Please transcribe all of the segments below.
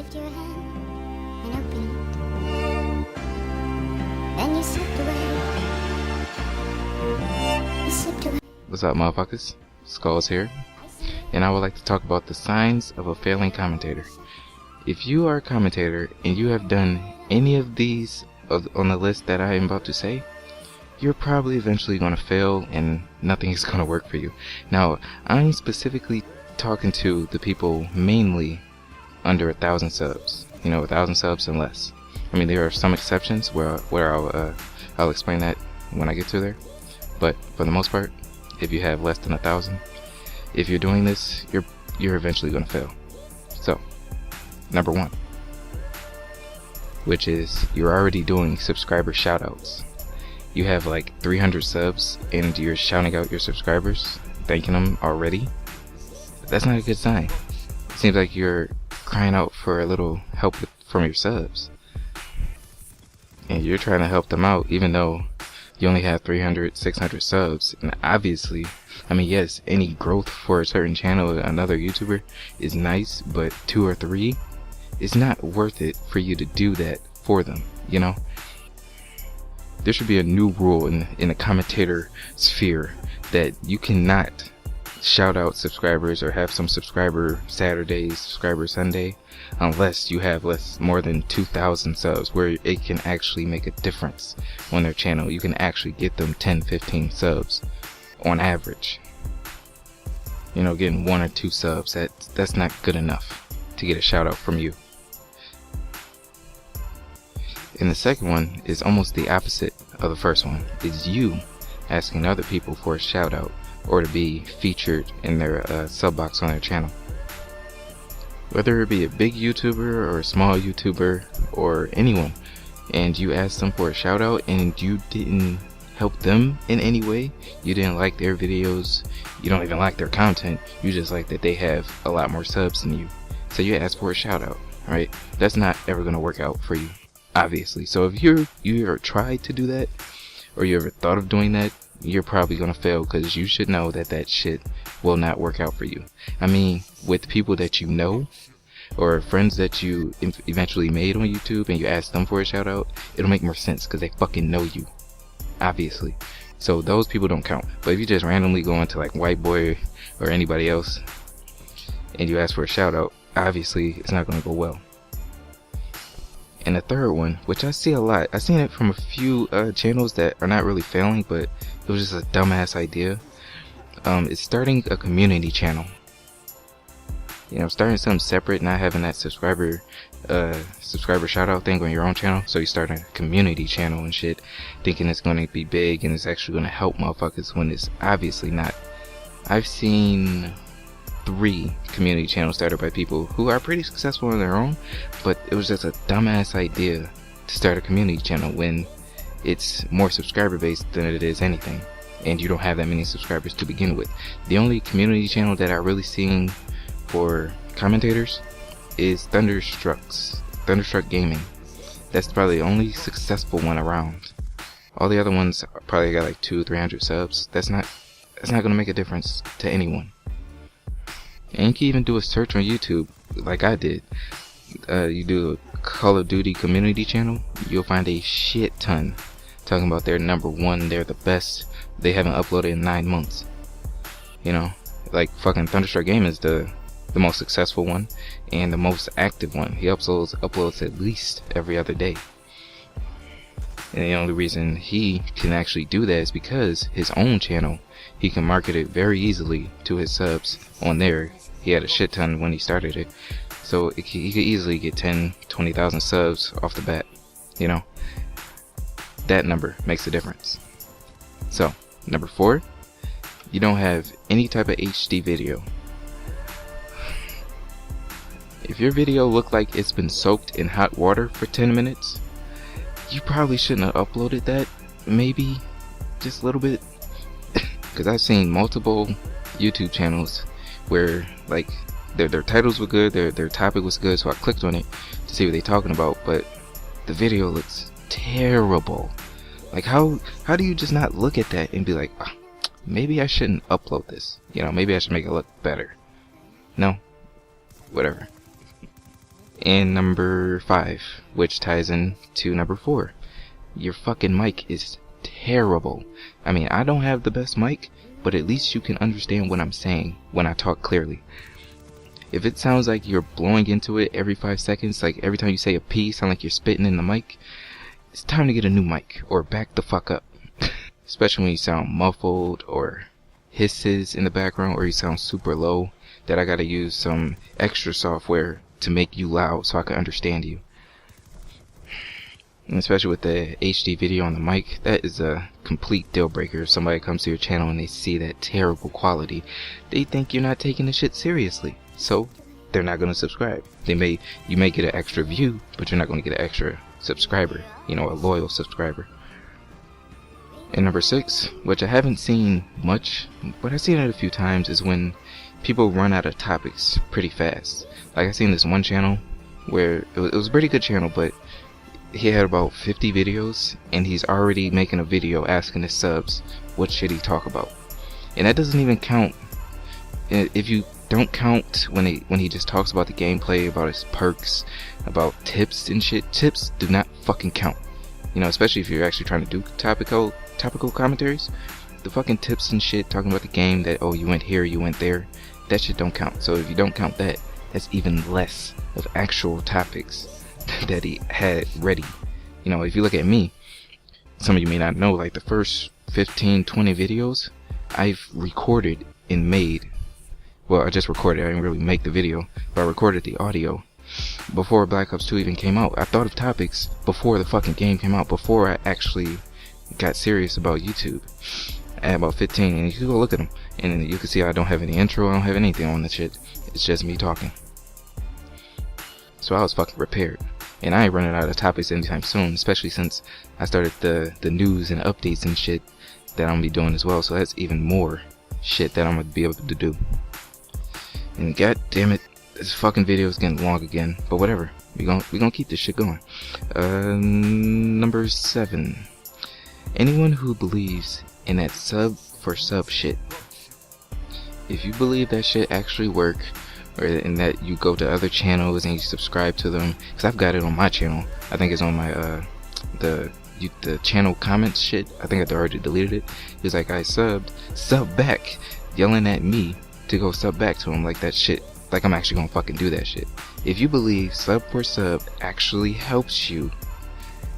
waved your hand and opened it. Then you slipped away. You slipped away. What's up, motherfuckers? Skulls here, and I would like to talk about the signs of a failing commentator. If you are a commentator and you have done any of these on the list that I am about to say, you're probably eventually going to fail and nothing is going to work for you. Now, I'm specifically talking to the people mainly under 1,000 subs. 1,000 subs and less. I mean, there are some exceptions where I'll explain that when I get to there. But for the most part, if you have less than 1,000, if you're doing this, you're eventually going to fail. So, number one, which is you're already doing subscriber shoutouts. You have like 300 subs and you're shouting out your subscribers, thanking them already. That's not a good sign. It seems like you're crying out for a little help from your subs, and you're trying to help them out even though you only have 300, 600 subs. And obviously, I mean, yes, any growth for a certain channel, another YouTuber, is nice, but 2 or 3, it's not worth it for you to do that for them, There should be a new rule in the commentator sphere that you cannot shout out subscribers or have some subscriber Saturdays, subscriber Sunday, unless you have more than 2,000 subs, where it can actually make a difference on their channel. You can actually get them 10, 15 subs on average. Getting 1 or 2 subs, that's not good enough to get a shout out from you. And the second one is almost the opposite of the first one, is you asking other people for a shout out or to be featured in their sub box on their channel. Whether it be a big YouTuber or a small YouTuber or anyone, and you ask them for a shout out and you didn't help them in any way, you didn't like their videos, you don't even like their content, you just like that they have a lot more subs than you, so you ask for a shout out, right? That's not ever going to work out for you, obviously. So if you ever tried to do that, or you ever thought of doing that, you're probably gonna fail, because you should know that shit will not work out for you. I mean, with people that you know, or friends that you eventually made on YouTube and you ask them for a shout out, it'll make more sense because they fucking know you, obviously. So those people don't count. But if you just randomly go into like White Boy or anybody else and you ask for a shout out, obviously it's not gonna go well. And the third one, which I see a lot, I've seen it from a few channels that are not really failing, but it was just a dumbass idea. It's starting a community channel. Starting something separate, not having that subscriber shout out thing on your own channel. So you start a community channel and shit, thinking it's going to be big and it's actually going to help motherfuckers, when it's obviously not. I've seen 3 community channels started by people who are pretty successful on their own, but it was just a dumbass idea to start a community channel when it's more subscriber based than it is anything, and you don't have that many subscribers to begin with. The only community channel that I really seen for commentators is Thunderstruck Gaming. That's probably the only successful one around. All the other ones probably got like 200-300 subs. That's not gonna make a difference to anyone. And you can even do a search on YouTube like I did. You do a Call of Duty community channel, you'll find a shit ton talking about they're number 1, they're the best, they haven't uploaded in 9 months. Like fucking Thunderstruck Game is the most successful one and the most active one. He uploads at least every other day. And the only reason he can actually do that is because his own channel, he can market it very easily to his subs on there. He had a shit ton when he started it, so he could easily get 10-20,000 subs off the bat. That number makes a difference. So number 4, you don't have any type of HD video. If your video looked like it's been soaked in hot water for 10 minutes, you probably shouldn't have uploaded that. Maybe just a little bit, because I've seen multiple YouTube channels where like their titles were good, their topic was good, so I clicked on it to see what they're talking about, but the video looks terrible. Like how do you just not look at that and be like, oh, maybe I shouldn't upload this, maybe I should make it look better. No, whatever. And number 5, which ties in to number 4, your fucking mic is terrible. I mean, I don't have the best mic, but at least you can understand what I'm saying when I talk clearly. If it sounds like you're blowing into it every 5 seconds, like every time you say a P, sound like you're spitting in the mic, it's time to get a new mic, or back the fuck up. Especially when you sound muffled, or hisses in the background, or you sound super low, that I gotta use some extra software to make you loud so I can understand you. And especially with the HD video on the mic, that is a complete deal breaker. If somebody comes to your channel and they see that terrible quality, they think you're not taking the shit seriously, so they're not gonna subscribe. You may get an extra view, but you're not gonna get an extra subscriber, you know, a loyal subscriber. And number 6, which I haven't seen much, but I've seen it a few times, is when people run out of topics pretty fast. Like I seen this one channel where it was a pretty good channel, but he had about 50 videos and he's already making a video asking his subs what should he talk about. And that doesn't even count. If you don't count when he just talks about the gameplay, about his perks, about tips and shit. Tips do not fucking count. You know, especially if you're actually trying to do topical commentaries. The fucking tips and shit, talking about the game, that oh you went here, you went there, that shit don't count. So if you don't count that, that's even less of actual topics that he had ready. You know, if you look at me, some of you may not know, like the first 15-20 videos I've recorded and made. Well, I just recorded, I didn't really make the video, but I recorded the audio before Black Ops 2 even came out. I thought of topics before the fucking game came out, before I actually got serious about YouTube. I had about 15, and you can go look at them, and you can see I don't have any intro, I don't have anything on the shit. It's just me talking. So I was fucking prepared, and I ain't running out of topics anytime soon, especially since I started the news and updates and shit that I'm gonna be doing as well. So that's even more shit that I'm gonna be able to do. And god damn it, this fucking video is getting long again, but whatever. We gonna keep this shit going. Number 7. Anyone who believes in that sub for sub shit. If you believe that shit actually work, or in that you go to other channels and you subscribe to them, because I've got it on my channel. I think it's on my the channel comments shit. I think I already deleted it. It's like I sub back, yelling at me to go sub back to him, like that shit. Like I'm actually gonna fucking do that shit. If you believe sub for sub actually helps you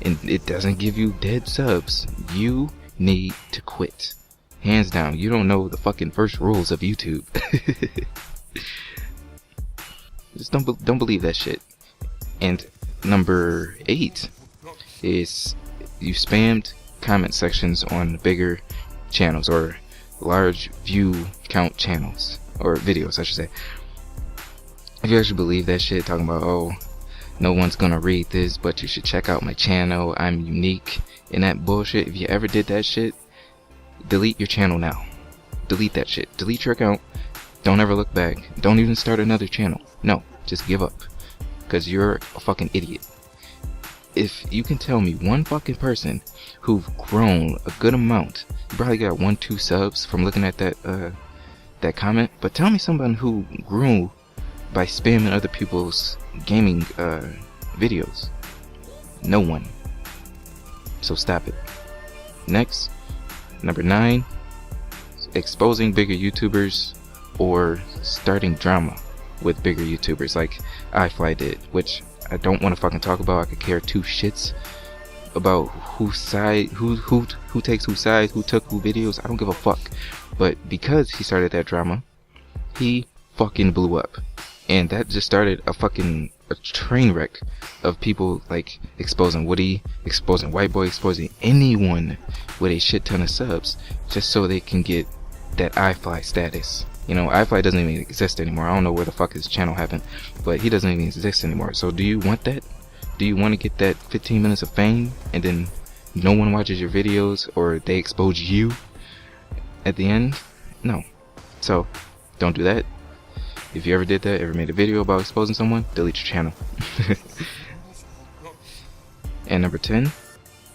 and it doesn't give you dead subs, you need to quit. Hands down. You don't know the fucking first rules of YouTube. Just don't believe that shit. And number 8 is you spammed comment sections on bigger channels, or large view count channels, or videos I should say. If you actually believe that shit, talking about oh no one's gonna read this, but you should check out my channel, I'm unique, and that bullshit, if you ever did that shit, delete your channel now. Delete that shit. Delete your account. Don't ever look back. Don't even start another channel. No, just give up, because you're a fucking idiot. If you can tell me one fucking person who've grown a good amount, you probably got 1-2 subs from looking at that comment, but tell me someone who grew by spamming other people's gaming videos. No one. So stop it. Next, number 9, exposing bigger YouTubers or starting drama with bigger YouTubers like iFly did, which I don't want to fucking talk about. I could care 2 shits about whose side, who takes whose side, who took who videos. I don't give a fuck. But because he started that drama, he fucking blew up, and that just started a train wreck of people like exposing Woody, exposing White Boy, exposing anyone with a shit ton of subs just so they can get that iFly status. You know, iFly doesn't even exist anymore. I don't know where the fuck his channel happened, but he doesn't even exist anymore. So do you want that? Do you want to get that 15 minutes of fame and then no one watches your videos, or they expose you at the end? No. So don't do that. If you ever did that, ever made a video about exposing someone, delete your channel. And number 10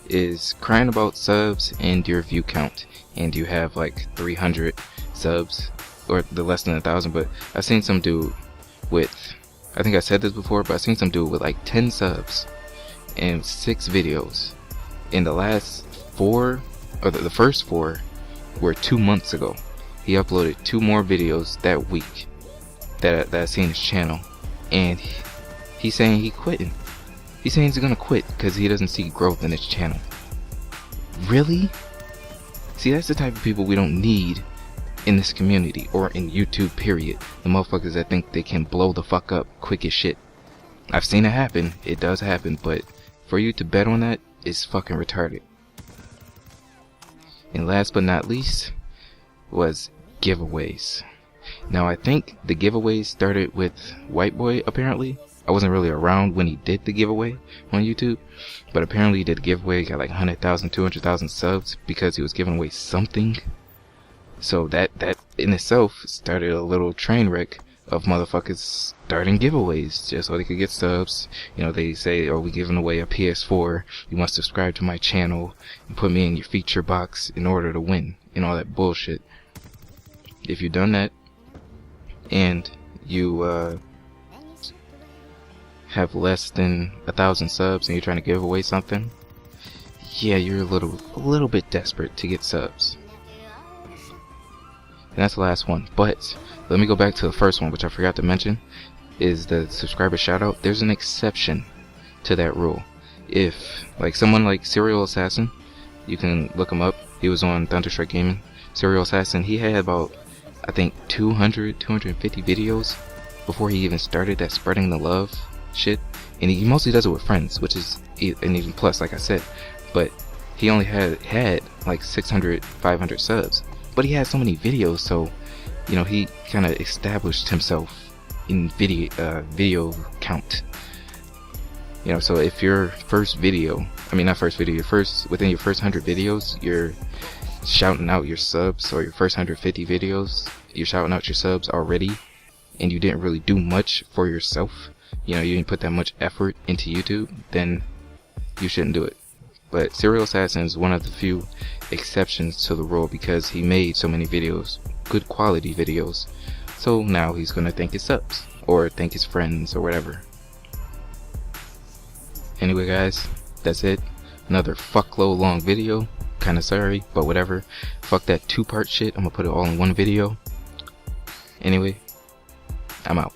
is crying about subs and your view count, and you have like 300 subs, or the less than 1,000. But I've seen some dude with I think I said this before, but I seen some dude with like 10 subs and 6 videos. In the last 4, or the first 4 were 2 months ago. He uploaded 2 more videos that week that I seen his channel, and he's saying he quitting. He's saying he's gonna quit because he doesn't see growth in his channel. Really? See, that's the type of people we don't need in this community, or in YouTube period. The motherfuckers that think they can blow the fuck up quick as shit. I've seen it happen, it does happen, but for you to bet on that is fucking retarded. And last but not least was giveaways. Now I think the giveaways started with White Boy apparently. I wasn't really around when he did the giveaway on YouTube, but apparently he did a giveaway, got like 100,000, 200,000 subs because he was giving away something. So that in itself started a little train wreck of motherfuckers starting giveaways just so they could get subs. You know, they say, oh, we giving away a PS4, you must subscribe to my channel and put me in your feature box in order to win, and all that bullshit. If you've done that and you have less than 1,000 subs and you're trying to give away something, yeah, you're a little bit desperate to get subs. And that's the last one. But let me go back to the first one, which I forgot to mention, is the subscriber shoutout. There's an exception to that rule. If like someone like Serial Assassin, you can look him up, he was on Thunderstrike Gaming. Serial Assassin, he had about, I think, 250 videos before he even started that spreading the love shit, and he mostly does it with friends, which is an even plus, like I said. But he only had like 600, 500 subs, but he had so many videos, so you know, he kind of established himself in video count. You know, so if your first video, I mean not first video, within your first 100 videos, you're shouting out your subs, or your first 150 videos, you're shouting out your subs already, and you didn't really do much for yourself, you know, you didn't put that much effort into YouTube, then you shouldn't do it. But Serial Assassin is one of the few exceptions to the rule because he made so many videos, good quality videos, so now he's gonna thank his subs, or thank his friends, or whatever. Anyway guys, that's it. Another fuckload long video. Kinda sorry, but whatever. Fuck that 2-part shit, I'm gonna put it all in one video. Anyway, I'm out.